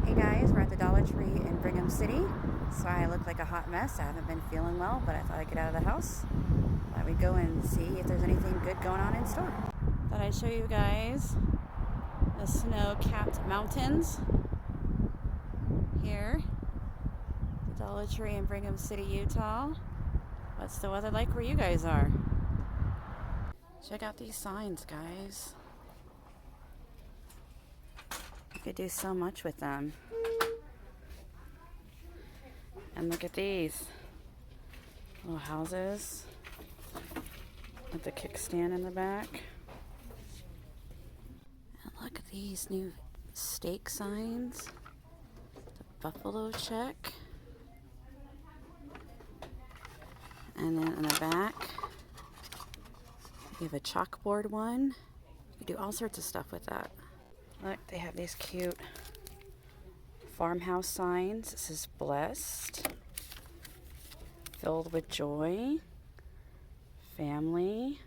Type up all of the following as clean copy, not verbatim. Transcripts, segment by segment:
Hey guys, we're at the Dollar Tree in Brigham City. So I look like a hot mess. I haven't been feeling well, but I thought I'd get out of the house. Thought we'd go and see if there's anything good going on in store. Thought I'd show you guys the snow-capped mountains here. The Dollar Tree in Brigham City, Utah. What's the weather like where you guys are? Check out these signs, guys. You could do so much with them. And look at these little houses with the kickstand in the back. And look at these new steak signs. The buffalo check. And then in the back, you have a chalkboard one. You can do all sorts of stuff with that. Look, they have these cute farmhouse signs. This is blessed, filled with joy, family,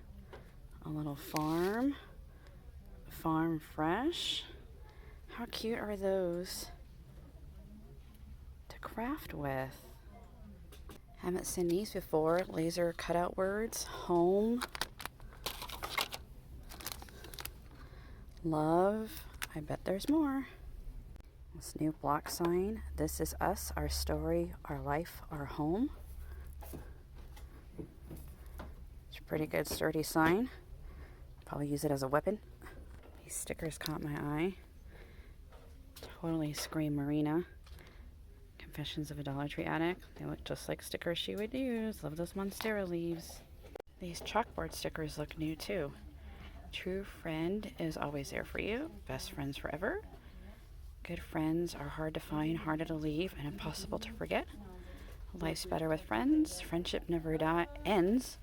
a little farm, farm fresh. How cute are those to craft with? Haven't seen these before. Laser cutout words, home, love. I bet there's more. This new block sign. This is us, our story, our life, our home. It's a pretty good sturdy sign. Probably use it as a weapon. These stickers caught my eye. Totally scream Marina. Confessions of a Dollar Tree Addict. They look just like stickers she would use. Love those Monstera leaves. These chalkboard stickers look new too. True friend is always there for you. Best friends forever. Good friends are hard to find, harder to leave, and impossible to forget. Life's better with friends. Friendship never ends.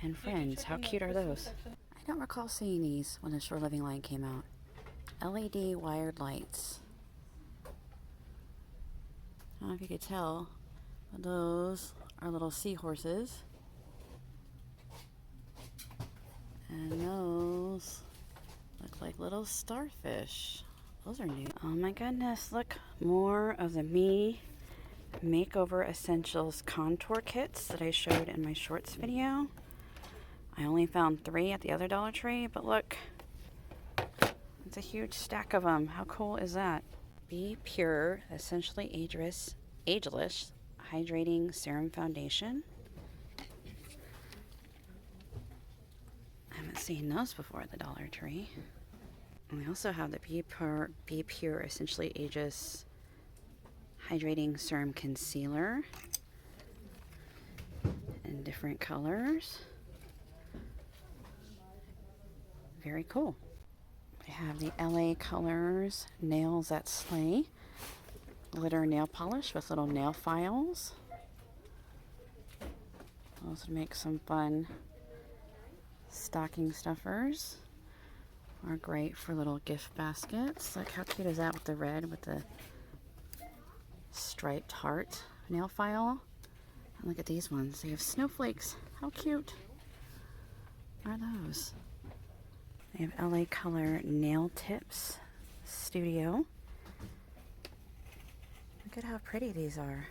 And friends, how cute are those? I don't recall seeing these when the Shore Living line came out. LED wired lights. I don't know if you could tell, but those are little seahorses. And those look like little starfish. Those are new. Oh my goodness, look. More of the Me Makeover Essentials contour kits that I showed in my shorts video. I only found 3 at the other Dollar Tree, but look. It's a huge stack of them. How cool is that? Be Pure, Essentially Ageless Hydrating Serum Foundation. I haven't seen those before at the Dollar Tree. And we also have the Be Pure Essentially Ageless Hydrating Serum Concealer in different colors. Very cool. We have the LA Colors Nails That Slay glitter nail polish with little nail files. Those would make some fun stocking stuffers. Are great for little gift baskets. Look how cute is that with the red with the striped heart nail file. And look at these ones. They have snowflakes. How cute are those? They have LA Color Nail Tips Studio. Look at how pretty these are.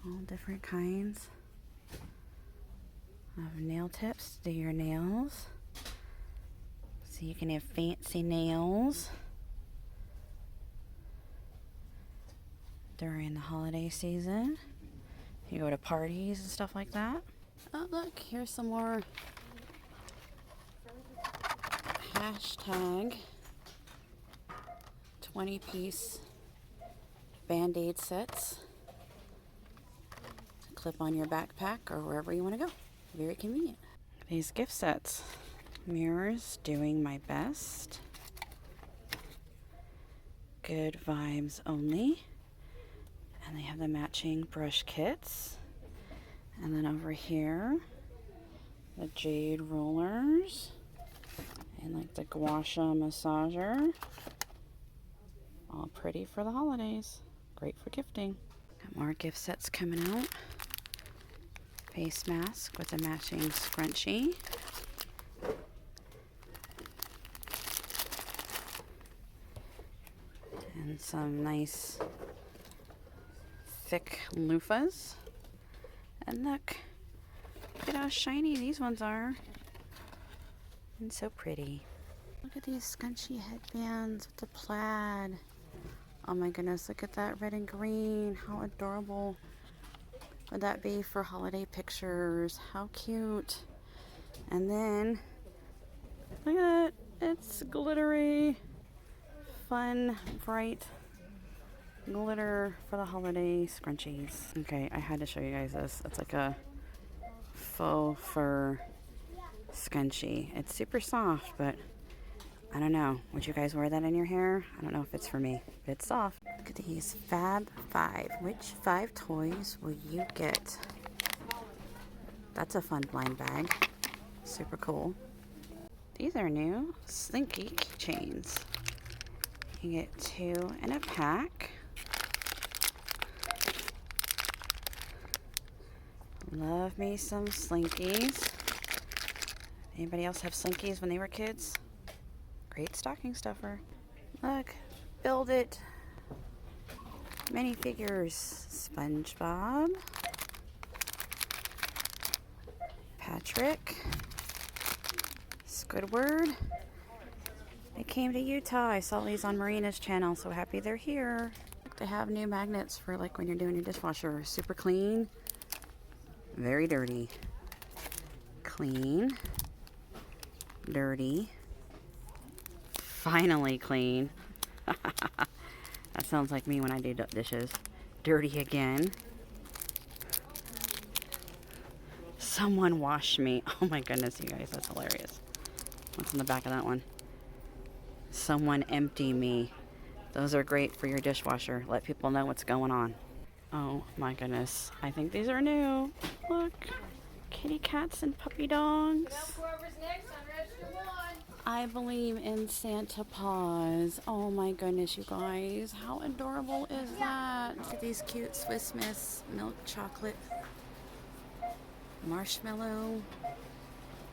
All different kinds of nail tips to do your nails. So you can have fancy nails during the holiday season. You go to parties and stuff like that. Oh look, here's some more hashtag 20-piece Band-Aid sets to clip on your backpack or wherever you want to go. Very convenient. These gift sets. Mirrors, Doing My Best. Good Vibes Only. And they have the matching brush kits. And then over here, the jade rollers. And like the gua sha massager. All pretty for the holidays. Great for gifting. Got more gift sets coming out. Face mask with a matching scrunchie. And some nice thick loofahs. And look at how shiny these ones are. And so pretty. Look at these scrunchy headbands with the plaid. Oh my goodness, look at that red and green. How adorable would that be for holiday pictures? How cute. And then, look at that. It's glittery, fun, bright glitter for the holiday scrunchies. Okay, I had to show you guys this. It's like a faux fur scrunchie. It's super soft, but I don't know. Would you guys wear that in your hair? I don't know if it's for me. It's soft. Look at these Fab 5. Which 5 toys will you get? That's a fun blind bag. Super cool. These are new Slinky keychains. You get 2 in a pack. Love me some Slinkies. Anybody else have Slinkies when they were kids? Great stocking stuffer. Look, Build It. Minifigures. SpongeBob. Patrick. Squidward. They came to Utah. I saw these on Marina's channel, so happy they're here. They have new magnets for like when you're doing your dishwasher. Super clean. Very dirty. Clean. Dirty. Finally clean. That sounds like me when I do dishes. Dirty again. Someone wash me. Oh my goodness, you guys, that's hilarious. What's in the back of that one? Someone empty me. Those are great for your dishwasher. Let people know what's going on. Oh my goodness. I think these are new. Look. Kitty cats and puppy dogs. I believe in Santa Paws. Oh my goodness, you guys. How adorable is that? Look at these cute Swiss Miss milk chocolate. Marshmallow.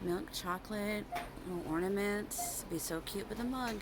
Milk chocolate. Little ornaments. Be so cute with a mug.